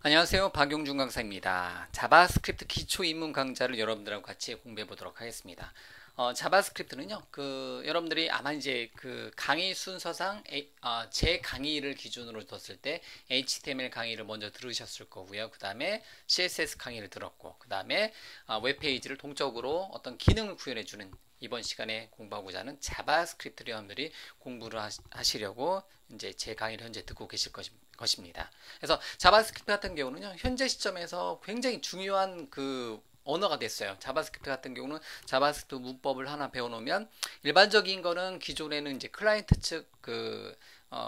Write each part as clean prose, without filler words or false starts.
안녕하세요. 박용준 강사입니다. 자바스크립트 기초 입문 강좌를 여러분들하고 같이 공부해 보도록 하겠습니다. 자바스크립트는요, 여러분들이 아마 이제 그 강의 순서상, 제 강의를 기준으로 뒀을 때 HTML 강의를 먼저 들으셨을 거고요. 그 다음에 CSS 강의를 들었고, 그 다음에 웹페이지를 동적으로 어떤 기능을 구현해주는 이번 시간에 공부하고자 하는 자바스크립트를 여러분들이 공부를 하시려고 이제 제 강의를 현재 듣고 계실 것입니다. 그래서 자바스크립트 같은 경우는요, 현재 시점에서 굉장히 중요한 언어가 됐어요. 자바스크립트 같은 경우는 자바스크립트 문법을 하나 배워놓으면 일반적인 거는 기존에는 이제 클라이언트 측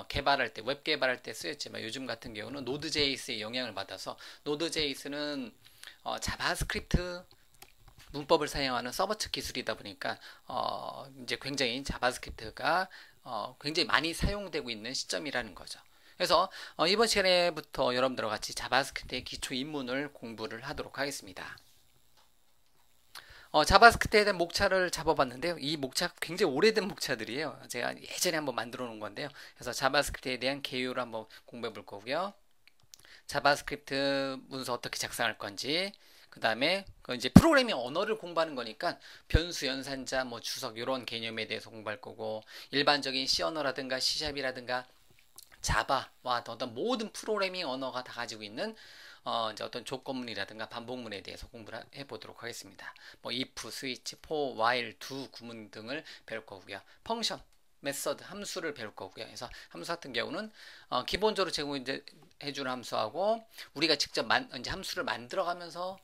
개발할 때, 웹 개발할 때 쓰였지만 요즘 같은 경우는 노드.js의 영향을 받아서 노드.js는 자바스크립트 문법을 사용하는 서버 측 기술이다 보니까 이제 굉장히 자바스크립트가 굉장히 많이 사용되고 있는 시점이라는 거죠. 그래서 이번 시간에부터 여러분들과 같이 자바스크립트의 기초 입문을 공부를 하도록 하겠습니다. 자바스크립트에 대한 목차를 잡아봤는데요. 이 목차 굉장히 오래된 목차들이에요. 제가 예전에 한번 만들어 놓은 건데요. 그래서 자바스크립트에 대한 개요를 한번 공부해 볼 거고요. 자바스크립트 문서 어떻게 작성할 건지, 그 다음에 이제 프로그래밍 언어를 공부하는 거니까 변수, 연산자, 뭐 주석 이런 개념에 대해서 공부할 거고, 일반적인 C 언어라든가 C샵이라든가 자바와 어떤 모든 프로그래밍 언어가 다 가지고 있는 이제 어떤 조건문이라든가 반복문에 대해서 공부를 해보도록 하겠습니다. 뭐 if, switch, for, while, do, 구문 등을 배울 거고요. 펑션, 메서드, 함수를 배울 거고요. 그래서 함수 같은 경우는 기본적으로 제공해 주는 함수하고 우리가 직접 이제 함수를 만들어가면서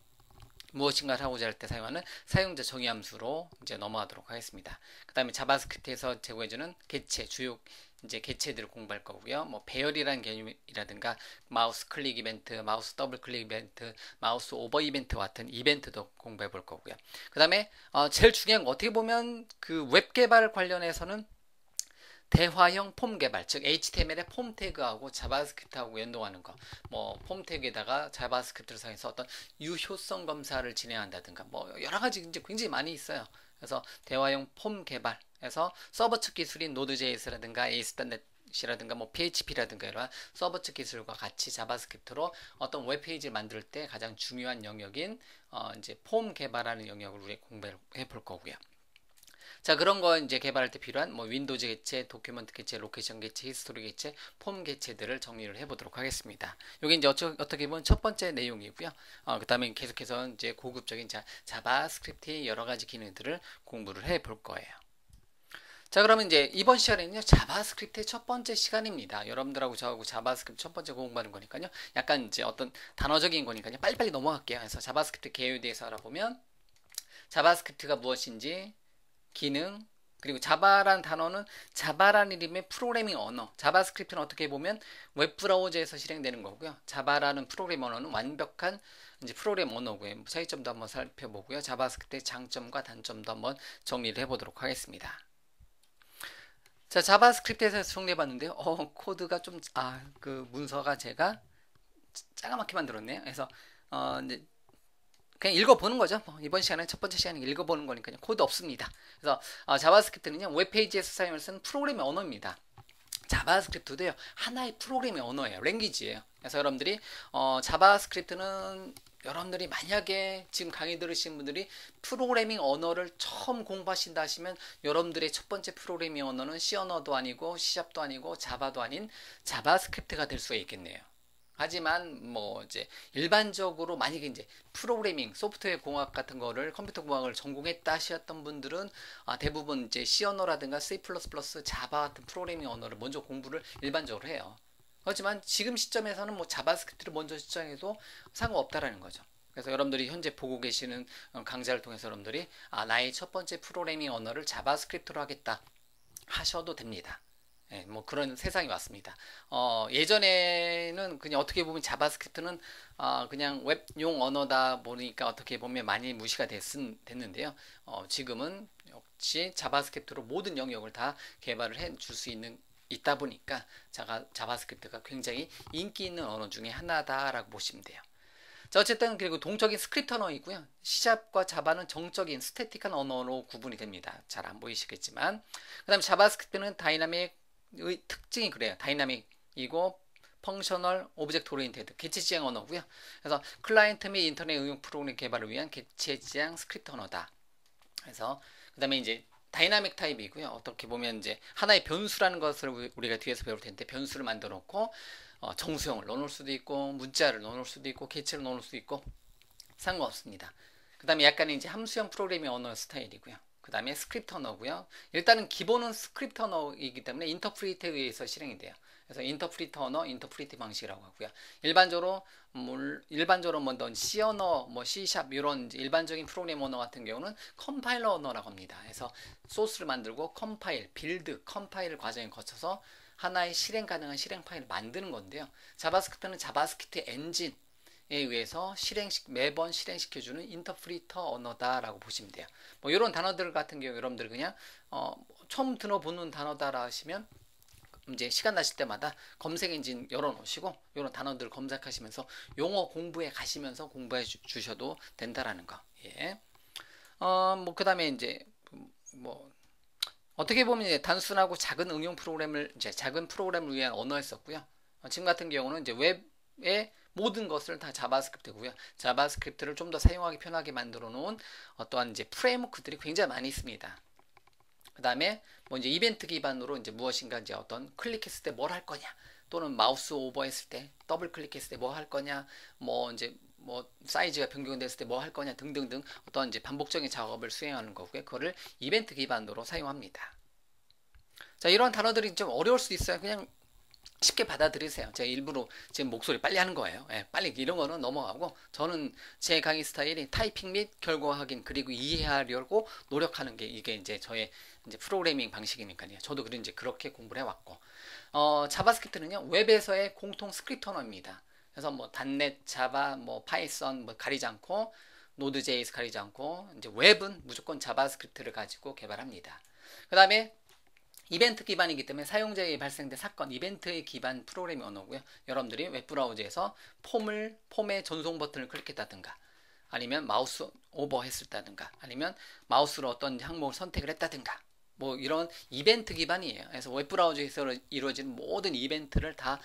무엇인가를 하고자 할 때 사용하는 사용자 정의 함수로 이제 넘어가도록 하겠습니다. 그 다음에 자바스크립트에서 제공해주는 개체, 주요 이제 개체들을 공부할 거고요. 뭐 배열이라는 개념이라든가 마우스 클릭 이벤트, 마우스 더블 클릭 이벤트, 마우스 오버 이벤트 같은 이벤트도 공부해 볼 거고요. 그 다음에 제일 중요한 거 어떻게 보면 그 웹 개발 관련해서는 대화형 폼 개발, 즉 HTML의 폼 태그하고 자바스크립트하고 연동하는 거, 뭐 폼 태그에다가 자바스크립트를 사용해서 어떤 유효성 검사를 진행한다든가, 뭐 여러 가지 이제 굉장히 많이 있어요. 그래서 대화형 폼 개발에서 서버 측 기술인 노드.js라든가 ASP.NET이라든가 뭐 PHP라든가 이런 서버 측 기술과 같이 자바스크립트로 어떤 웹페이지를 만들 때 가장 중요한 영역인 이제 폼 개발하는 영역을 우리 공부해 볼 거고요. 자, 그런 거 이제 개발할 때 필요한 뭐 윈도우즈 개체, 도큐먼트 개체, 로케이션 개체, 히스토리 개체, 폼 개체들을 정리를 해보도록 하겠습니다. 이게 이제 어떻게 보면 첫 번째 내용이고요. 그 다음에 계속해서 이제 고급적인 자바스크립트의 여러 가지 기능들을 공부를 해볼 거예요. 자, 그러면 이제 이번 시간에는요, 자바스크립트의 첫 번째 시간입니다. 여러분들하고 저하고 자바스크립트 첫 번째 공부하는 거니까요. 약간 이제 어떤 단어적인 거니까요. 빨리빨리 넘어갈게요. 그래서 자바스크립트 개요에 대해서 알아보면 자바스크립트가 무엇인지, 기능, 그리고 자바라는 단어는 자바라는 이름의 프로그래밍 언어. 자바스크립트는 어떻게 보면 웹브라우저에서 실행되는 거고요. 자바라는 프로그래밍 언어는 완벽한 이제 프로그래밍 언어고요. 차이점도 한번 살펴보고요. 자바스크립트의 장점과 단점도 한번 정리를 해보도록 하겠습니다. 자, 자바스크립트에서 정리해봤는데요. 코드가 좀, 그 문서가 제가 짜가맣게 만들었네요. 그래서, 이제 그냥 읽어보는 거죠. 이번 시간에 첫 번째 시간에 읽어보는 거니까요. 코드 없습니다. 그래서 자바스크립트는요, 웹페이지에서 사용을 쓰는 프로그래밍 언어입니다. 자바스크립트도요, 하나의 프로그래밍 언어예요. 랭귀지예요. 그래서 여러분들이 자바스크립트는 여러분들이 만약에 지금 강의 들으신 분들이 프로그래밍 언어를 처음 공부하신다 하시면 여러분들의 첫 번째 프로그래밍 언어는 C 언어도 아니고 C샵도 아니고 자바도 아닌 자바스크립트가 될 수가 있겠네요. 하지만 뭐 이제 일반적으로 만약에 이제 프로그래밍, 소프트웨어 공학 같은 거를 컴퓨터 공학을 전공했다 하셨던 분들은 대부분 이제 C 언어라든가 C++, 자바 같은 프로그래밍 언어를 먼저 공부를 일반적으로 해요. 하지만 지금 시점에서는 뭐 자바스크립트를 먼저 시작해도 상관없다라는 거죠. 그래서 여러분들이 현재 보고 계시는 강좌를 통해서 여러분들이 나의 첫 번째 프로그래밍 언어를 자바스크립트로 하겠다 하셔도 됩니다. 예, 뭐 그런 세상이 왔습니다. 예전에는 그냥 어떻게 보면 자바스크립트는 그냥 웹용 언어다 보니까 어떻게 보면 많이 무시가 됐는데요. 지금은 역시 자바스크립트로 모든 영역을 다 개발을 해 줄 수 있다 보니까 자바스크립트가 굉장히 인기 있는 언어 중에 하나다라고 보시면 돼요. 자, 어쨌든 그리고 동적인 스크립트 언어이고요. C샵과 자바는 정적인 스태틱한 언어로 구분이 됩니다. 잘 안 보이시겠지만, 그 다음에 자바스크립트는 다이나믹의 특징이 그래요. 다이나믹이고 펑셔널 오브젝트 오리엔테드 개체 지향 언어고요. 그래서 클라이언트 및 인터넷 응용 프로그램 개발을 위한 개체 지향 스크립트 언어다. 그래서 그다음에 이제 다이나믹 타입이고요. 어떻게 보면 이제 하나의 변수라는 것을 우리가 뒤에서 배울 텐데 변수를 만들어 놓고 정수형을 넣어놓을 수도 있고 문자를 넣어놓을 수도 있고 개체를 넣어놓을 수도 있고 상관없습니다. 그 다음에 약간의 이제 함수형 프로그래밍 언어 스타일이고요. 그 다음에 스크립트 언어고요. 일단은 기본은 스크립트 언어이기 때문에 인터프리트에 의해서 실행이 돼요. 그래서 인터프리트 언어, 인터프리트 방식이라고 하고요. 일반적으로 뭐 C 언어, 뭐 C# 이런 일반적인 프로그래밍 언어 같은 경우는 컴파일러 언어라고 합니다. 그래서 소스를 만들고 컴파일, 빌드, 컴파일 과정을 거쳐서 하나의 실행 가능한 실행 파일을 만드는 건데요. 자바스크립트는 자바스크립트 엔진에 의해서 매번 실행시켜주는 인터프리터 언어다라고 보시면 돼요. 뭐 이런 단어들 같은 경우 여러분들 그냥 처음 들어보는 단어다라 하시면 이제 시간 나실 때마다 검색 엔진 열어놓으시고 이런 단어들 검색하시면서 용어 공부해 가시면서 공부해 주셔도 된다라는 거. 예. 뭐 그다음에 이제 뭐 어떻게 보면 이제 단순하고 작은 응용 프로그램을 이제 작은 프로그램을 위한 언어였었고요. 지금 같은 경우는 이제 웹의 모든 것을 다 자바스크립트고요. 자바스크립트를 좀 더 사용하기 편하게 만들어 놓은 어떠한 이제 프레임워크들이 굉장히 많이 있습니다. 그 다음에 뭐 이제 이벤트 기반으로 이제 무엇인가 이제 어떤 클릭했을 때 뭘 할 거냐, 또는 마우스 오버했을 때 더블 클릭했을 때 뭐 할 거냐, 뭐 이제 뭐 사이즈가 변경됐을 때 뭐 할 거냐 등등등 어떤 이제 반복적인 작업을 수행하는 거고요. 그거를 이벤트 기반으로 사용합니다. 자, 이런 단어들이 좀 어려울 수도 있어요. 그냥 쉽게 받아들이세요. 제가 일부러 지금 목소리 빨리 하는 거예요. 예, 빨리 이런 거는 넘어가고 저는 제 강의 스타일이 타이핑 및 결과 확인 그리고 이해하려고 노력하는 게 이게 이제 저의 이제 프로그래밍 방식이니까요. 저도 이제 그렇게 공부를 해왔고 자바스크립트는요 웹에서의 공통 스크립트 언어입니다. 그래서 뭐 .NET, 자바, 뭐 파이썬 뭐 가리지 않고 노드.js 가리지 않고 이제 웹은 무조건 자바스크립트를 가지고 개발합니다. 그 다음에 이벤트 기반이기 때문에 사용자에 발생된 사건, 이벤트의 기반 프로그래밍 언어고요. 여러분들이 웹브라우저에서 폼의 전송 버튼을 클릭했다든가 아니면 마우스 오버 했다든가 아니면 마우스로 어떤 항목을 선택을 했다든가 뭐 이런 이벤트 기반이에요. 그래서 웹브라우저에서 이루어지는 모든 이벤트를 다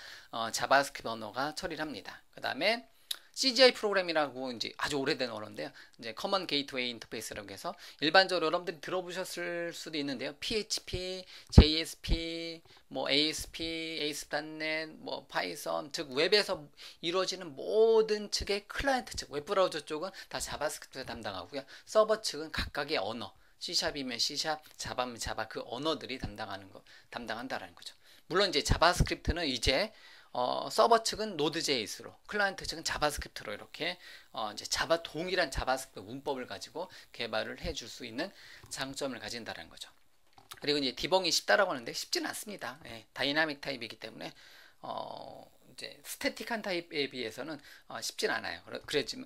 자바스크립트 언어가 처리를 합니다. 그 다음에 CGI 프로그램이라고 이제 아주 오래된 언어인데요. 이제 커먼 게이트웨이 인터페이스라고 해서 일반적으로 여러분들이 들어보셨을 수도 있는데요. PHP, JSP, 뭐 ASP, ASP.NET, 뭐 파이썬, 즉 웹에서 이루어지는 모든 측의 클라이언트 측, 웹브라우저 쪽은 다 자바스크립트를 담당하고요. 서버 측은 각각의 언어, C샵이면 C샵, 자바면 자바 그 언어들이 담당한다라는 거죠. 물론 이제 자바스크립트는 이제 서버 측은 노드.js로, 클라이언트 측은 자바스크립트로 이렇게 이제 동일한 자바스크립트 문법을 가지고 개발을 해줄 수 있는 장점을 가진다는 거죠. 그리고 이제 디버깅이 쉽다라고 하는데 쉽지는 않습니다. 예, 다이나믹 타입이기 때문에 이제 스태틱한 타입에 비해서는 쉽진 않아요.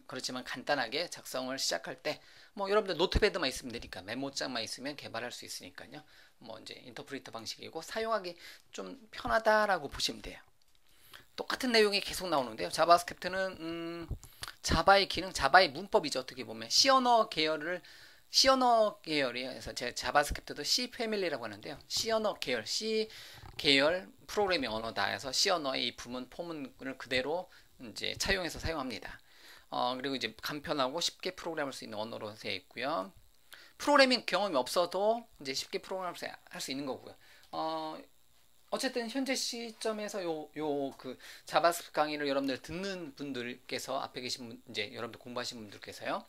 그렇지만 간단하게 작성을 시작할 때 뭐 여러분들 노트패드만 있으면 되니까 메모장만 있으면 개발할 수 있으니까요. 뭐 이제 인터프리터 방식이고 사용하기 좀 편하다라고 보시면 돼요. 똑같은 내용이 계속 나오는데요. 자바스크립트는 자바의 기능, 자바의 문법이죠. 어떻게 보면 C 언어 계열이에요. 그래서 제 자바스크립트도 C 패밀리라고 하는데요. C 언어 계열, C 계열 프로그래밍 언어다 해서 C 언어의 이품은 폼을 그대로 이제 차용해서 사용합니다. 그리고 이제 간편하고 쉽게 프로그램할 수 있는 언어로 되어 있고요. 프로그래밍 경험이 없어도 이제 쉽게 프로그램할 수 있는 거고요. 어쨌든 현재 시점에서 그 자바스크립트 강의를 여러분들 듣는 분들께서 앞에 계신 분, 이제 여러분들 공부하신 분들께서요.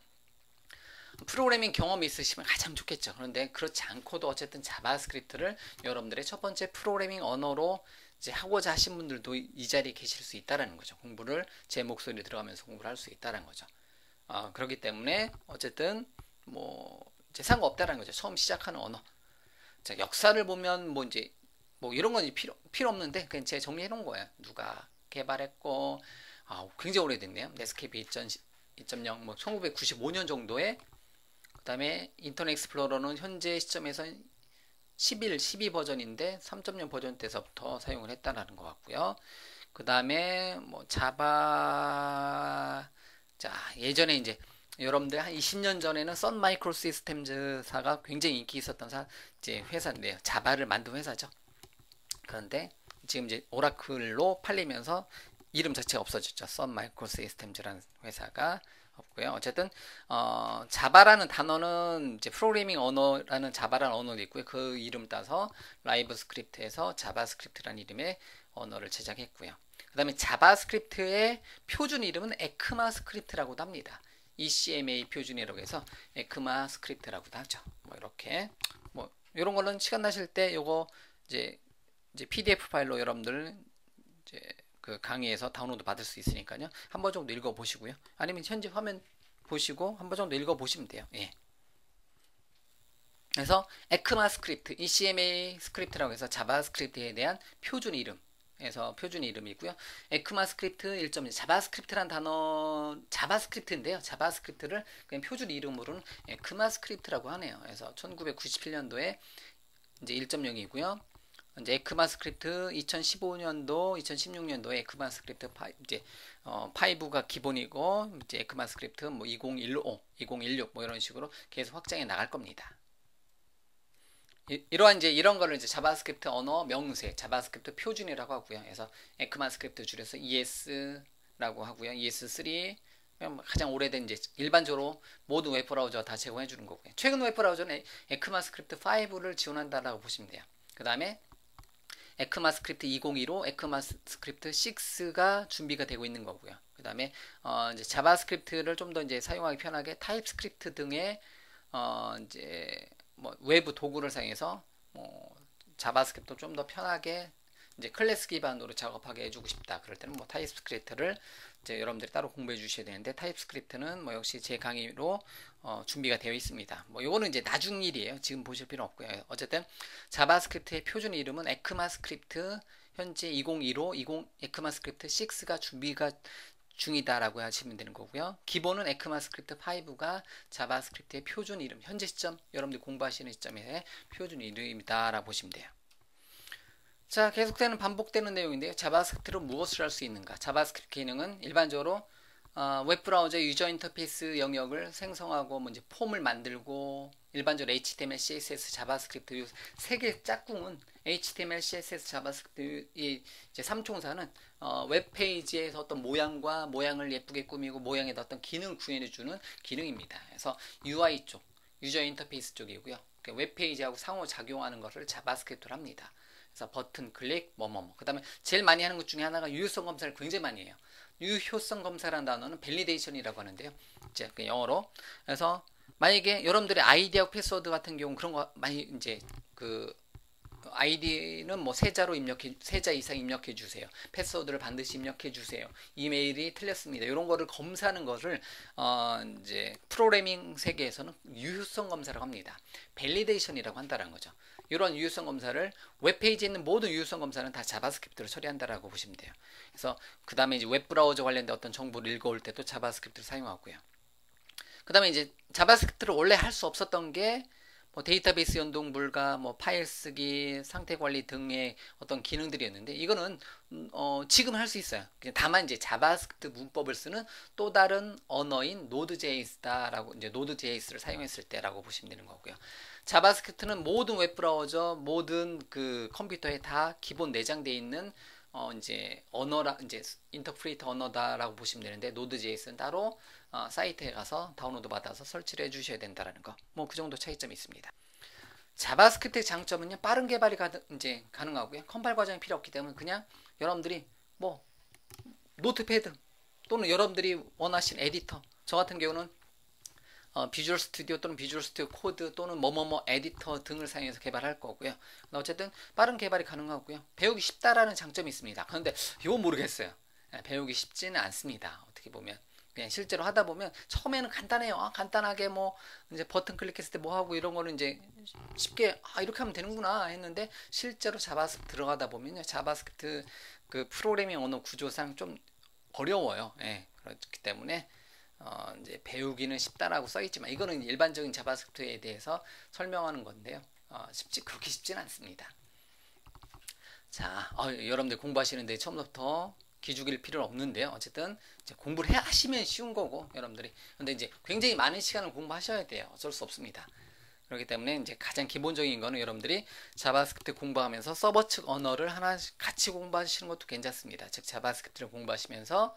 프로그래밍 경험이 있으시면 가장 좋겠죠. 그런데 그렇지 않고도 어쨌든 자바스크립트를 여러분들의 첫 번째 프로그래밍 언어로 이제 하고자 하신 분들도 이 자리에 계실 수 있다라는 거죠. 공부를 제 목소리 들어가면서 공부를 할 수 있다라는 거죠. 그렇기 때문에 어쨌든 뭐 이제 상관없다라는 거죠. 처음 시작하는 언어. 자, 역사를 보면 뭐 이제 뭐 이런 건 필요 없는데 그냥 제가 정리해 놓은 거예요. 누가 개발했고 굉장히 오래됐네요. 넷스케이프 2.0 뭐 1995년 정도에 그다음에 인터넷 익스플로러는 현재 시점에서 12 버전인데 3.0 버전 때서부터 사용을 했다라는 것 같고요. 그다음에 뭐 자바 예전에 이제 여러분들 한 20년 전에는 선 마이크로 시스템즈사가 굉장히 인기 있었던 이제 회사인데요. 자바를 만든 회사죠. 그런데 지금 이제 오라클로 팔리면서 이름 자체가 없어졌죠. 선 마이크로 시스템즈라는 회사가 없고요. 어쨌든 자바라는 단어는 이제 프로그래밍 언어라는 자바라는 언어도 있고요. 그 이름 따서 라이브 스크립트에서 자바스크립트라는 이름의 언어를 제작했고요. 그 다음에 자바스크립트의 표준 이름은 에크마 스크립트라고도 합니다. ECMA 표준이라고 해서 에크마 스크립트라고도 하죠. 뭐 이렇게 뭐 이런 거는 시간 나실 때 요거 이제 PDF 파일로 여러분들 이제 그 강의에서 다운로드 받을 수 있으니까요. 한번 정도 읽어 보시고요. 아니면 현재 화면 보시고 한번 정도 읽어 보시면 돼요. 예. 그래서 에크마 스크립트, ECMA 스크립트라고 해서 자바스크립트에 대한 표준 이름. 에서 표준 이름이고요. 에크마 스크립트 1.1 자바스크립트란 단어 자바스크립트인데요. 자바스크립트를 그냥 표준 이름으로는 에크마 스크립트라고 하네요. 그래서 1997년도에 이제 1.0이고요. 이제 에크마 스크립트 2015년도, 2016년도에 에크마 스크립트 이제 5가 기본이고 이제 에크마 스크립트 뭐 2015, 2016 뭐 이런 식으로 계속 확장해 나갈 겁니다. 이러한 이제 이런 거를 이제 자바스크립트 언어 명세, 자바스크립트 표준이라고 하고요. 그래서 에크마 스크립트 줄여서 ES라고 하고요. ES3 가장 오래된 이제 일반적으로 모든 웹브라우저가 다 제공해 주는 거고요. 최근 웹브라우저는 에크마 스크립트 5를 지원한다라고 보시면 돼요. 그 다음에 에크마 스크립트 2015, 에크마 스크립트 6가 준비가 되고 있는 거고요. 그 다음에 이제 자바스크립트를 좀 더 이제 사용하기 편하게 타입스크립트 등의 이제 뭐 외부 도구를 사용해서 뭐 자바스크립트 좀 더 편하게 이제 클래스 기반으로 작업하게 해주고 싶다. 그럴 때는 뭐 타입스크립트를 이제 여러분들이 따로 공부해 주셔야 되는데 타입스크립트는 뭐 역시 제 강의로 준비가 되어 있습니다. 뭐 요거는 이제 나중 일이에요. 지금 보실 필요 없고요. 어쨌든 자바스크립트의 표준 이름은 에크마 스크립트 현재 2015, 20 에크마 스크립트 6가 준비가 중이다라고 하시면 되는 거고요. 기본은 에크마 스크립트 5가 자바스크립트의 표준 이름, 현재 시점 여러분들 공부하시는 시점의 표준 이름이다라고 보시면 돼요. 자, 계속되는 반복되는 내용인데요. 자바스크립트로 무엇을 할 수 있는가? 자바스크립트 기능은 일반적으로 웹브라우저 유저 인터페이스 영역을 생성하고 뭐 이제 폼을 만들고 일반적으로 HTML, CSS, 자바스크립트 세 개 짝꿍은 HTML, CSS, 자바스크립트 이 이제 3총사는 웹페이지에서 어떤 모양과 모양을 예쁘게 꾸미고 모양에다 어떤 기능을 구현해주는 기능입니다. 그래서 UI 쪽, 유저 인터페이스 쪽이고요. 웹페이지하고 상호작용하는 것을 자바스크립트로 합니다. 그래서 버튼 클릭 뭐뭐뭐. 그 다음에 제일 많이 하는 것 중에 하나가 유효성 검사를 굉장히 많이 해요. 유효성 검사라는 단어는 밸리데이션이라고 하는데요. 이제 그 영어로. 그래서 만약에 여러분들의 아이디하고 패스워드 같은 경우 그런 거 많이 이제 그 아이디는 뭐 세 자 이상 입력해 주세요. 패스워드를 반드시 입력해 주세요. 이메일이 틀렸습니다. 이런 거를 검사하는 것을 이제 프로그래밍 세계에서는 유효성 검사라고 합니다. 밸리데이션이라고 한다는 거죠. 이런 유효성 검사를 웹페이지에 있는 모든 유효성 검사는 다 자바스크립트로 처리한다라고 보시면 돼요. 그래서 그 다음에 이제 웹브라우저 관련된 어떤 정보를 읽어올 때도 자바스크립트를 사용하고요. 그 다음에 이제 자바스크립트를 원래 할 수 없었던 게 뭐 데이터베이스 연동 불가, 뭐 파일 쓰기, 상태 관리 등의 어떤 기능들이었는데 이거는 지금 할 수 있어요. 다만 이제 자바스크립트 문법을 쓰는 또 다른 언어인 노드.js다라고 이제 노드.js를 사용했을 때라고 보시면 되는 거고요. 자바스크립트는 모든 웹브라우저, 모든 그 컴퓨터에 다 기본 내장되어 있는 이제 언어라 이제 인터프리터 언어다라고 보시면 되는데 노드.js는 따로 사이트에 가서 다운로드 받아서 설치를 해주셔야 된다라는 거. 뭐 그 정도 차이점이 있습니다. 자바스크립트의 장점은요 빠른 개발이 이제 가능하고요 컴파일 과정이 필요 없기 때문에 그냥 여러분들이 뭐 노트패드 또는 여러분들이 원하시는 에디터 저 같은 경우는 비주얼 스튜디오 또는 비주얼 스튜디오 코드 또는 뭐뭐뭐 에디터 등을 사용해서 개발할 거고요. 어쨌든 빠른 개발이 가능하고요. 배우기 쉽다라는 장점이 있습니다. 그런데 이건 모르겠어요. 배우기 쉽지는 않습니다. 어떻게 보면 그냥 실제로 하다 보면 처음에는 간단해요. 간단하게 뭐 이제 버튼 클릭했을 때 뭐 하고 이런 거는 이제 쉽게 이렇게 하면 되는구나 했는데 실제로 자바스크립트 들어가다 보면요. 자바스크립트 그 프로그래밍 언어 구조상 좀 어려워요. 예, 그렇기 때문에 이제 배우기는 쉽다라고 써있지만 이거는 일반적인 자바스크립트에 대해서 설명하는 건데요. 그렇게 쉽지는 않습니다. 자, 여러분들 공부하시는데 처음부터 기죽일 필요는 없는데요. 어쨌든 이제 공부를 하시면 쉬운 거고 여러분들이 근데 이제 굉장히 많은 시간을 공부하셔야 돼요. 어쩔 수 없습니다. 그렇기 때문에 이제 가장 기본적인 거는 여러분들이 자바스크립트 공부하면서 서버 측 언어를 하나 같이 공부하시는 것도 괜찮습니다. 즉 자바스크립트를 공부하시면서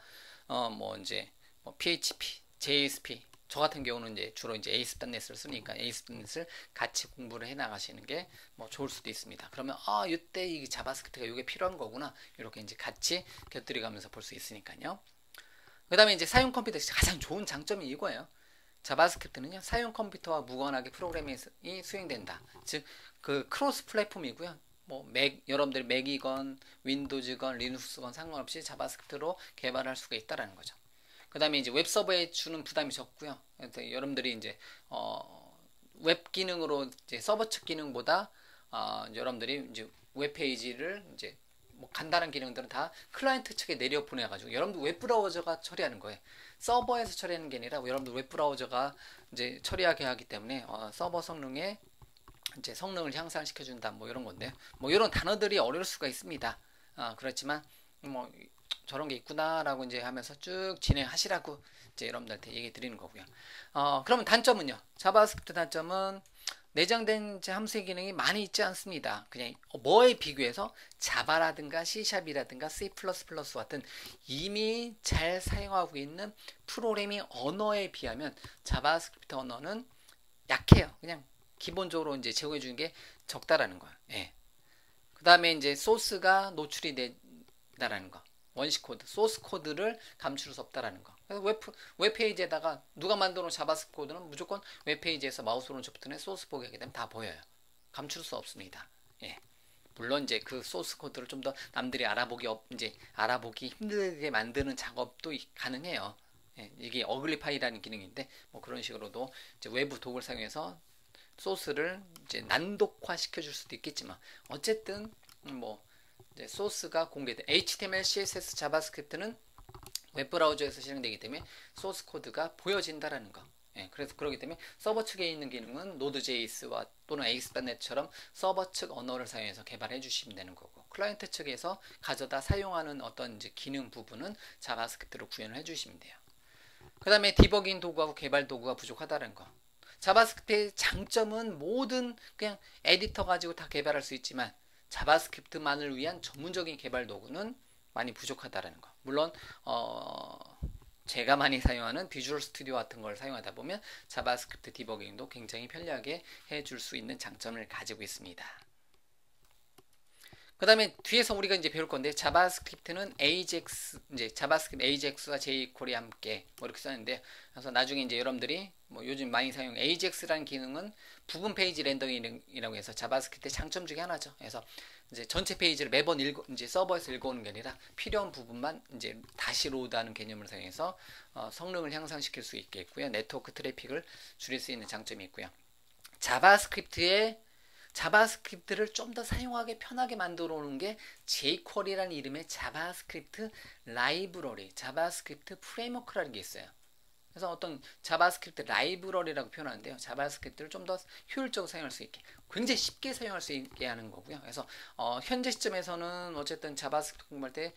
뭐 이제 뭐 PHP, JSP 저 같은 경우는 이제 주로 이제 ASP.NET을 쓰니까 ASP.NET을 같이 공부를 해 나가시는 게 뭐 좋을 수도 있습니다. 그러면 이때 이 자바스크립트가 이게 필요한 거구나 이렇게 이제 같이 곁들여 가면서 볼 수 있으니까요. 그 다음에 이제 사용 컴퓨터 가장 좋은 장점이 이거예요. 자바스크립트는요 사용 컴퓨터와 무관하게 프로그래밍이 수행된다. 즉 그 크로스 플랫폼이고요. 뭐 여러분들이 맥이건 윈도우즈건 리눅스건 상관없이 자바스크립트로 개발할 수가 있다라는 거죠. 그 다음에 이제 웹 서버에 주는 부담이 적고요. 여러분들이 이제 웹 기능으로 이제 서버 측 기능보다 여러분들이 이제 웹 페이지를 이제 뭐 간단한 기능들은 다 클라이언트 측에 내려 보내가지고 여러분들 웹 브라우저가 처리하는 거예요. 서버에서 처리하는 게 아니라 여러분들 웹 브라우저가 이제 처리하게 하기 때문에 서버 성능에 이제 성능을 향상시켜 준다 뭐 이런 건데요. 뭐 이런 단어들이 어려울 수가 있습니다. 그렇지만 뭐 저런 게 있구나라고 이제 하면서 쭉 진행하시라고 이제 여러분들한테 얘기 드리는 거고요. 그러면 단점은요. 자바스크립트 단점은 내장된 함수의 기능이 많이 있지 않습니다. 그냥 뭐에 비교해서 자바라든가 C샵이라든가 C++ 같은 이미 잘 사용하고 있는 프로그래밍 언어에 비하면 자바스크립트 언어는 약해요. 그냥 기본적으로 이제 제공해 주는 게 적다라는 거예요. 예. 그 다음에 이제 소스가 노출이 된다라는 거. 원시 코드, 소스 코드를 감출 수 없다라는 거. 그래서 웹페이지에다가 누가 만들어놓은 자바스크립트 코드는 무조건 웹페이지에서 마우스 오른쪽 버튼에 소스 보게 하게 되면 다 보여요. 감출 수 없습니다. 예. 물론 이제 그 소스 코드를 좀 더 남들이 알아보기 힘들게 만드는 작업도 가능해요. 예. 이게 어글리 파일이라는 기능인데 뭐 그런 식으로도 이제 외부 도구를 사용해서 소스를 이제 난독화 시켜줄 수도 있겠지만 어쨌든 뭐 이제 소스가 공개된 HTML, CSS, 자바스크립트는 웹브라우저에서 실행되기 때문에 소스 코드가 보여진다라는 거. 예, 그래서 그렇기 때문에 서버 측에 있는 기능은 Node.js와 또는 ASP.NET처럼 서버 측 언어를 사용해서 개발해 주시면 되는 거고 클라이언트 측에서 가져다 사용하는 어떤 이제 기능 부분은 자바스크립트로 구현을 해 주시면 돼요. 그 다음에 디버깅 도구하고 개발 도구가 부족하다는 거. 자바스크립트의 장점은 모든 그냥 에디터 가지고 다 개발할 수 있지만 자바스크립트만을 위한 전문적인 개발 도구는 많이 부족하다는 거. 물론 제가 많이 사용하는 비주얼 스튜디오 같은 걸 사용하다 보면 자바스크립트 디버깅도 굉장히 편리하게 해줄 수 있는 장점을 가지고 있습니다. 그 다음에 뒤에서 우리가 이제 배울 건데 자바스크립트는 AJAX 이제 자바스크립트 AJAX와 jQuery 함께 뭐 이렇게 썼는데요. 그래서 나중에 이제 여러분들이 뭐 요즘 많이 사용 AJAX라는 기능은 부분 페이지 렌더링이라고 해서 자바스크립트의 장점 중에 하나죠. 그래서 이제 전체 페이지를 매번 이제 서버에서 읽어오는 게 아니라 필요한 부분만 이제 다시 로드하는 개념을 사용해서 성능을 향상시킬 수 있겠고요. 네트워크 트래픽을 줄일 수 있는 장점이 있고요. 자바스크립트를 좀 더 사용하기 편하게 만들어 놓은 게 jQuery라는 이름의 자바스크립트 라이브러리, 자바스크립트 프레임워크라는 게 있어요. 그래서 어떤 자바스크립트 라이브러리라고 표현하는데요. 자바스크립트를 좀 더 효율적으로 사용할 수 있게, 굉장히 쉽게 사용할 수 있게 하는 거고요. 그래서 현재 시점에서는 어쨌든 자바스크립트 공부할 때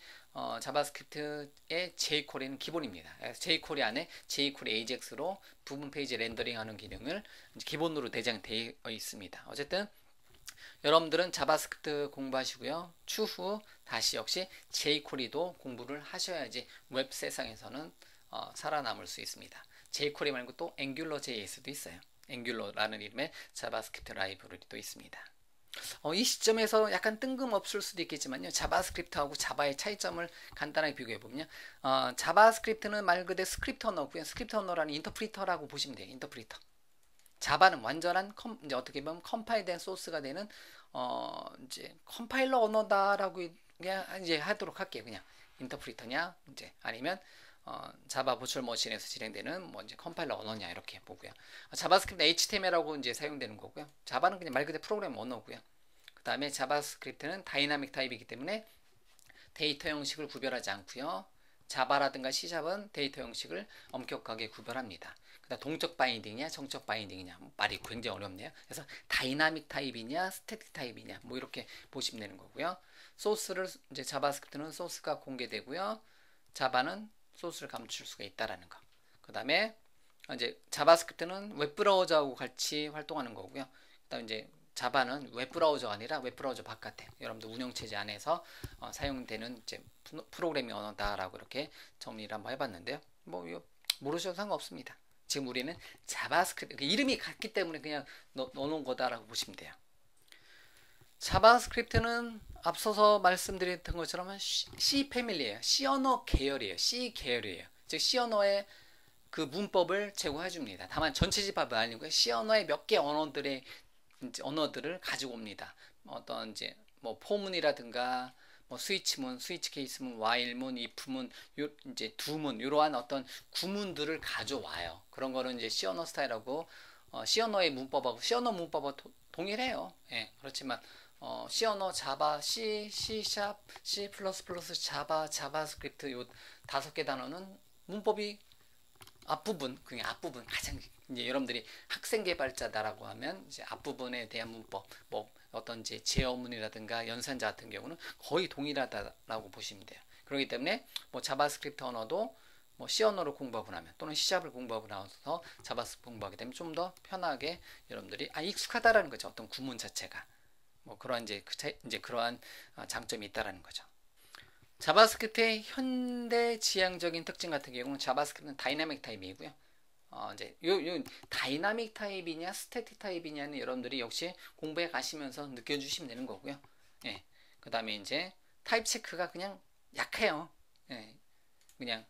자바스크립트의 jQuery는 기본입니다. 그래서 jQuery 안에 jQuery AJAX로 부분 페이지 렌더링하는 기능을 기본으로 내장되어 있습니다. 어쨌든 여러분들은 자바스크립트 공부하시고요. 추후 다시 역시 jQuery도 공부를 하셔야지 웹 세상에서는 살아남을 수 있습니다. jQuery 말고 또 AngularJS도 있어요. Angular라는 이름의 자바스크립트 라이브러리도 있습니다. 이 시점에서 약간 뜬금없을 수도 있겠지만요. 자바스크립트하고 자바의 차이점을 간단하게 비교해보면요. 자바스크립트는 말 그대로 스크립트 언어고요. 스크립트 언어라는 인터프리터라고 보시면 돼요. 인터프리터. 자바는 완전한 이제 어떻게 보면 컴파일된 소스가 되는 이제 컴파일러 언어다라고 그냥 이제 하도록 할게요. 그냥 인터프리터냐 이제 아니면 자바 버추얼 머신에서 진행되는 뭐 이제 컴파일러 언어냐 이렇게 보고요. 자바스크립트 HTML하고 이제 사용되는 거고요. 자바는 그냥 말 그대로 프로그램 언어고요. 그 다음에 자바스크립트는 다이나믹 타입이기 때문에 데이터 형식을 구별하지 않고요. 자바라든가 C샵은 데이터 형식을 엄격하게 구별합니다. 그다음 동적 바인딩이냐 정적 바인딩이냐 말이 굉장히 어렵네요. 그래서 다이나믹 타입이냐 스태틱 타입이냐 뭐 이렇게 보시면 되는 거고요. 소스를 이제 자바스크립트는 소스가 공개되고요. 자바는 소스를 감출 수가 있다라는 거. 그다음에 이제 자바스크립트는 웹브라우저하고 같이 활동하는 거고요. 그다음 이제 자바는 웹브라우저가 아니라 웹브라우저 바깥에 여러분들 운영체제 안에서 사용되는 이제 프로그래밍 언어다라고 이렇게 정리를 한번 해봤는데요. 뭐 이거 모르셔도 상관없습니다. 지금 우리는 자바스크립트 이름이 같기 때문에 그냥 넣어놓은 거다라고 보시면 돼요. 자바스크립트는 앞서서 말씀드렸던 것처럼 C 패밀리예요. C 언어 계열이에요. C 계열이에요. 즉 C 언어의 그 문법을 제공해 줍니다. 다만 전체 집합은 아니고요. C 언어의 몇 개 언어들을 가지고 옵니다. 어떤 이제 뭐 포문이라든가 뭐 스위치문, 스위치 케이스문, while문, if문, 이제 do문 이러한 어떤 구문들을 가져와요. 그런 거는 이제 C 언어 스타일하고 C 언어의 문법하고 C 언어 문법하고 동일해요. 예, 그렇지만 C 언어, 자바, C, C#, C++, 자바, 자바스크립트 요 5개 단어는 문법이 앞부분, 그냥 앞부분 가장 이제 여러분들이 학생 개발자다라고 하면 이제 앞부분에 대한 문법, 뭐 어떤 이제 제어문이라든가 연산자 같은 경우는 거의 동일하다라고 보시면 돼요. 그렇기 때문에 뭐 자바스크립트 언어도 뭐 C 언어로 공부하고 나면 또는 C샵을 공부하고 나서 자바스크립트 공부하게 되면 좀 더 편하게 여러분들이 익숙하다라는 거죠. 어떤 구문 자체가 뭐 그러한 이제 그러한 장점이 있다라는 거죠. 자바스크립트의 현대 지향적인 특징 같은 경우는 자바스크립트는 다이나믹 타입이고요. 이제 요 다이나믹 타입이냐 스태틱 타입이냐는 여러분들이 역시 공부해 가시면서 느껴주시면 되는 거고요. 예. 그다음에 이제 타입 체크가 그냥 약해요. 예. 그냥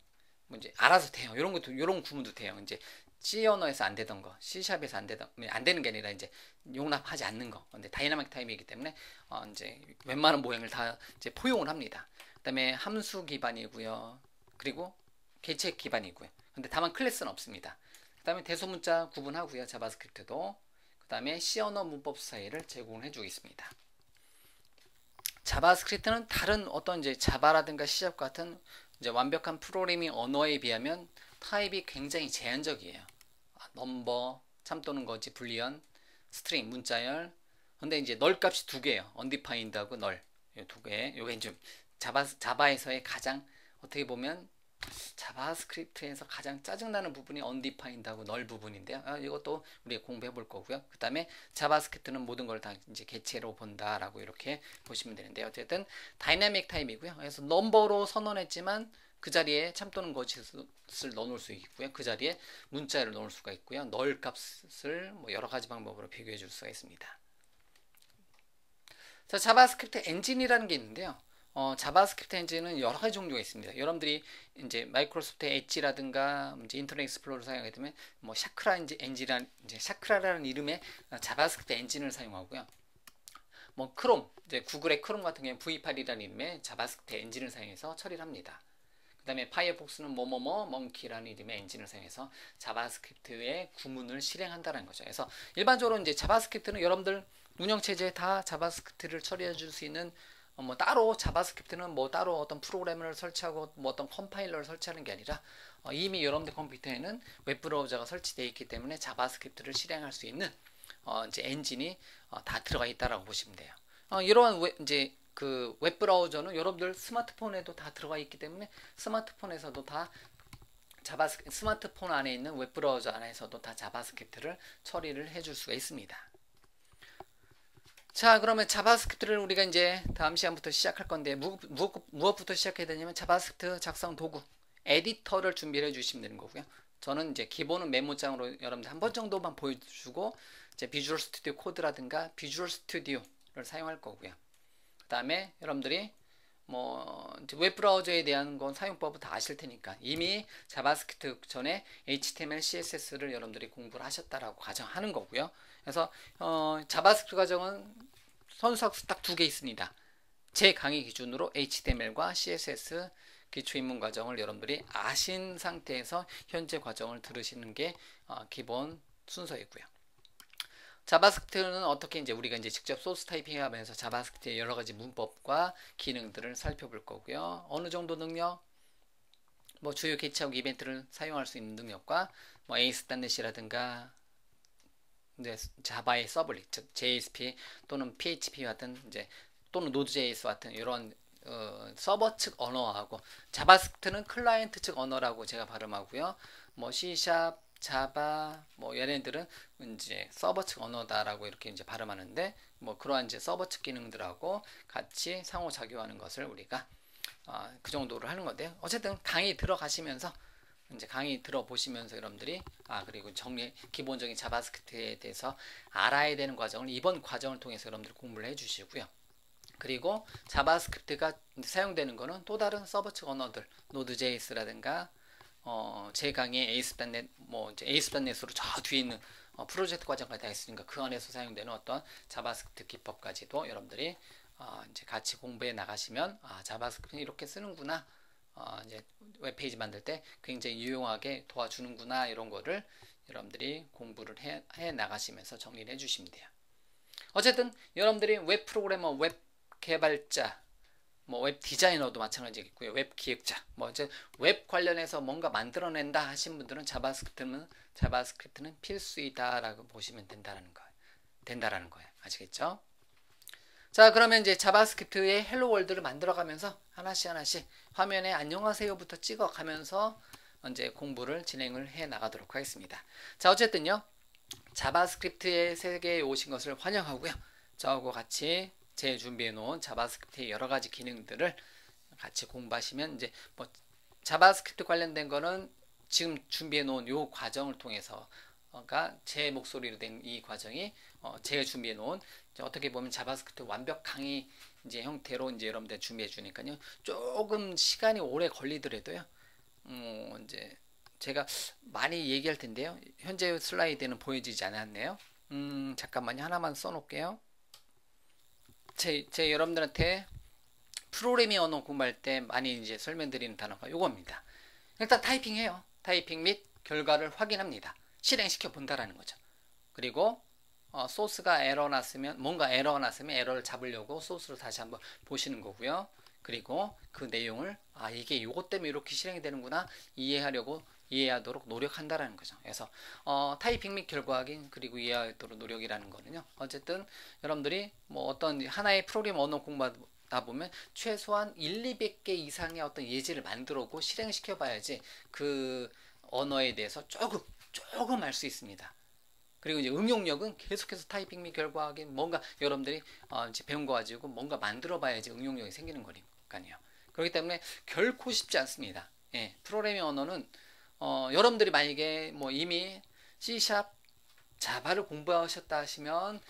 뭐 이제 알아서 돼요. 이런 것도 이런 구문도 돼요. 이제 C 언어에서 안 되던 거, C 샵에서 안 되는 게 아니라 이제 용납하지 않는 거. 근데 다이나믹 타입이기 때문에 이제 웬만한 모형을 다 이제 포용을 합니다. 그다음에 함수 기반이고요. 그리고 계책 기반이고요. 근데 다만 클래스는 없습니다. 그다음에 대소문자 구분하고요. 자바스크립트도. 그다음에 C 언어 문법 스타일을 제공해 주겠습니다. 자바스크립트는 다른 어떤 이제 자바라든가 C# 같은 이제 완벽한 프로그래밍 언어에 비하면 타입이 굉장히 제한적이에요. 넘버, 참또는 거지, 불리언, 스트링, 문자열. 근데 이제 널 값이 두 개예요. undefined하고 널. 이 두 개. 요게 좀 자바에서의 가장 어떻게 보면 자바스크립트에서 가장 짜증나는 부분이 undefined하고 널 부분인데요. 이것도 우리가 공부해 볼 거고요. 그 다음에 자바스크립트는 모든 걸 다 이제 개체로 본다라고 이렇게 보시면 되는데 어쨌든 다이나믹 타입이고요. 그래서 넘버로 선언했지만 그 자리에 참 또는 거짓을 넣어놓을 수 있고요. 그 자리에 문자를 넣을 수가 있고요. 널 값을 뭐 여러 가지 방법으로 비교해 줄 수가 있습니다. 자, 자바스크립트 엔진이라는 게 있는데요. 자바스크립트 엔진은 여러 가지 종류가 있습니다. 여러분들이 이제 마이크로소프트 엣지라든가 이제 인터넷 익스플로러를 사용하게 되면 뭐 샤크라라는 이름의 자바스크립트 엔진을 사용하고요. 뭐 크롬, 이제 구글의 크롬 같은 경우는 V8이라는 이름의 자바스크립트 엔진을 사용해서 처리를 합니다. 그 다음에 파이어폭스는 뭐뭐뭐 멍키라는 이름의 엔진을 사용해서 자바스크립트의 구문을 실행한다는 거죠. 그래서 일반적으로 이제 자바스크립트는 여러분들 운영체제에 다 자바스크립트를 처리해 줄 수 있는 뭐 따로 자바스크립트는 뭐 따로 어떤 프로그램을 설치하고 뭐 어떤 컴파일러를 설치하는 게 아니라 이미 여러분들 컴퓨터에는 웹브라우저가 설치되어 있기 때문에 자바스크립트를 실행할 수 있는 이제 엔진이 다 들어가 있다라고 보시면 돼요. 이러한 이제 그 웹브라우저는 여러분들 스마트폰에도 다 들어가 있기 때문에 스마트폰에서도 다 스마트폰 안에 있는 웹브라우저 안에서도 다 자바스크립트를 처리를 해줄 수가 있습니다. 자, 그러면 자바스크립트를 우리가 이제 다음 시간부터 시작할 건데 무엇부터 시작해야 되냐면 자바스크립트 작성 도구 에디터를 준비해 주시면 되는 거고요. 저는 이제 기본은 메모장으로 여러분들 한 번 정도만 보여주고 이제 비주얼 스튜디오 코드라든가 비주얼 스튜디오를 사용할 거고요. 그 다음에 여러분들이 뭐 웹브라우저에 대한 건 사용법은 다 아실 테니까 이미 자바스크립트 전에 HTML, CSS를 여러분들이 공부를 하셨다라고 가정하는 거고요. 그래서 자바스크립트 과정은 선수학습 딱 2개 있습니다. 제 강의 기준으로 HTML과 CSS 기초 입문 과정을 여러분들이 아신 상태에서 현재 과정을 들으시는 게 기본 순서이고요. 자바스크립트는 어떻게 이제 우리가 이제 직접 소스 타이핑하면서 자바스크립트의 여러 가지 문법과 기능들을 살펴볼 거고요. 어느 정도 능력, 뭐 주요 개체하고 이벤트를 사용할 수 있는 능력과 뭐 ASP.NET이라든가 자바의 서블릿, 즉 JSP 또는 PHP 같은 이제 또는 Node.js 같은 이런 서버 측 언어하고 자바스크립트는 클라이언트 측 언어라고 제가 발음하고요. 뭐 C# 자바 뭐 얘네들은 이제 서버 측 언어다라고 이렇게 이제 발음하는데 뭐 그러한 이제 서버 측 기능들하고 같이 상호작용하는 것을 우리가 그 정도로 하는 건데요. 어쨌든 강의 들어가시면서 이제 강의 들어보시면서 여러분들이 그리고 기본적인 자바스크립트에 대해서 알아야 되는 과정을 이번 과정을 통해서 여러분들 공부를 해주시고요. 그리고 자바스크립트가 사용되는 거는 또 다른 서버 측 언어들 노드.js라든가 제 강의 ASP.NET 뭐 이제 ASP.NET으로 저 뒤에 있는 프로젝트 과정까지 다 있으니까 그 안에서 사용되는 어떤 자바스크립트 기법까지도 여러분들이 이제 같이 공부해 나가시면 자바스크립트는 이렇게 쓰는구나. 이제 웹페이지 만들 때 굉장히 유용하게 도와주는구나 이런 거를 여러분들이 공부를 해 나가시면서 정리를 해 주시면 돼요. 어쨌든 여러분들이 웹 프로그래머, 웹 개발자, 뭐 웹 디자이너도 마찬가지겠고요. 웹 기획자, 뭐 이제 웹 관련해서 뭔가 만들어낸다 하신 분들은 자바스크립트는 필수이다라고 보시면 된다라는 거예요. 아시겠죠? 자, 그러면 이제 자바스크립트의 헬로 월드를 만들어가면서 하나씩 화면에 안녕하세요부터 찍어가면서 이제 공부를 진행을 해 나가도록 하겠습니다. 자, 어쨌든요. 자바스크립트의 세계에 오신 것을 환영하고요. 저하고 같이 제 준비해 놓은 자바스크립트의 여러 가지 기능들을 같이 공부하시면 이제 뭐 자바스크립트 관련된 거는 지금 준비해 놓은 요 과정을 통해서 그러니까 제 목소리로 된 이 과정이 제가 준비해 놓은 어떻게 보면 자바스크립트 완벽 강의 이제 형태로 이제 여러분들 준비해 주니까요. 조금 시간이 오래 걸리더라도요. 이제 제가 많이 얘기할 텐데요. 현재 슬라이드는 보여지지 않았네요. 잠깐만요. 하나만 써놓을게요. 제 여러분들한테 프로그래밍 언어 공부할 때 많이 이제 설명드리는 단어가 요겁니다. 일단 타이핑해요. 타이핑 및 결과를 확인합니다. 실행시켜 본다라는 거죠. 그리고 소스가 뭔가 에러 났으면 에러를 잡으려고 소스를 다시 한번 보시는 거고요. 그리고 그 내용을 이게 요것 때문에 이렇게 실행이 되는구나 이해하도록 노력한다라는 거죠. 그래서 타이핑 및 결과 확인 그리고 이해하도록 노력이라는 거는요. 어쨌든 여러분들이 뭐 어떤 하나의 프로그램 언어 공부하다 보면 최소한 200개 이상의 어떤 예제를 만들어고 실행시켜 봐야지 그 언어에 대해서 조금 알 수 있습니다. 그리고 이제 응용력은 계속해서 타이핑 및 결과 확인 뭔가 여러분들이 이제 배운 거 가지고 뭔가 만들어 봐야지 응용력이 생기는 거니까요. 그렇기 때문에 결코 쉽지 않습니다. 예, 프로그래밍 언어는 여러분들이 만약에 뭐 이미 C#, 자바를 공부하셨다 하시면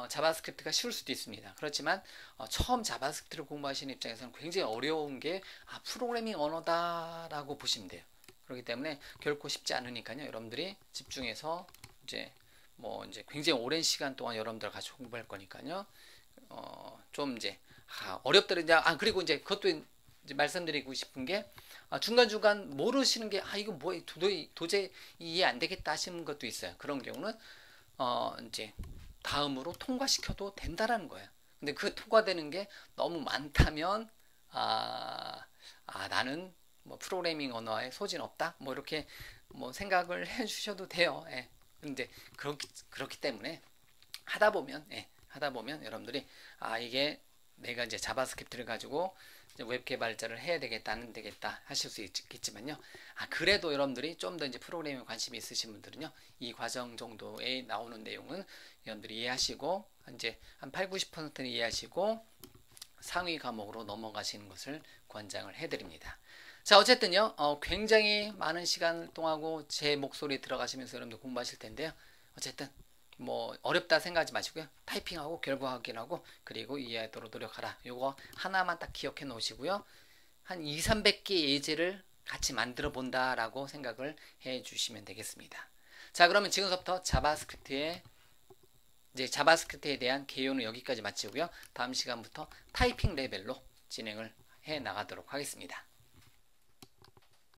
자바스크립트가 쉬울 수도 있습니다. 그렇지만 처음 자바스크립트를 공부하시는 입장에서는 굉장히 어려운 게 프로그래밍 언어다라고 보시면 돼요. 그렇기 때문에 결코 쉽지 않으니까요. 여러분들이 집중해서 이제 굉장히 오랜 시간 동안 여러분들 같이 공부할 거니까요. 좀 이제 어렵더라도 그리고 이제 그것도 이제 말씀드리고 싶은 게 중간중간 모르시는 게 이거 뭐 도저히 이해 안 되겠다 하시는 것도 있어요. 그런 경우는 이제 다음으로 통과시켜도 된다라는 거예요. 근데 그 통과되는 게 너무 많다면 나는 뭐 프로그래밍 언어에 소질 없다 뭐 이렇게 뭐 생각을 해주셔도 돼요. 예. 근데 그렇기 때문에 하다 보면 여러분들이 이게 내가 이제 자바스크립트를 가지고 이제 웹 개발자를 해야 되겠다 안 되겠다 하실 수 있겠지만요. 그래도 여러분들이 좀 더 이제 프로그래밍에 관심이 있으신 분들은요. 이 과정 정도에 나오는 내용은 여러분들이 이해하시고 이제 한 80-90%는 이해하시고 상위 과목으로 넘어가시는 것을 권장을 해드립니다. 자, 어쨌든요. 굉장히 많은 시간 동안하고 제 목소리 들어가시면서 여러분들 공부하실 텐데요. 어쨌든 뭐 어렵다 생각하지 마시고요. 타이핑하고 결과 확인하고 그리고 이해하도록 노력하라. 요거 하나만 딱 기억해 놓으시고요. 한 200-300개 예제를 같이 만들어 본다라고 생각을 해 주시면 되겠습니다. 자, 그러면 지금부터 자바스크립트에 대한 개요는 여기까지 마치고요. 다음 시간부터 타이핑 레벨로 진행을 해 나가도록 하겠습니다.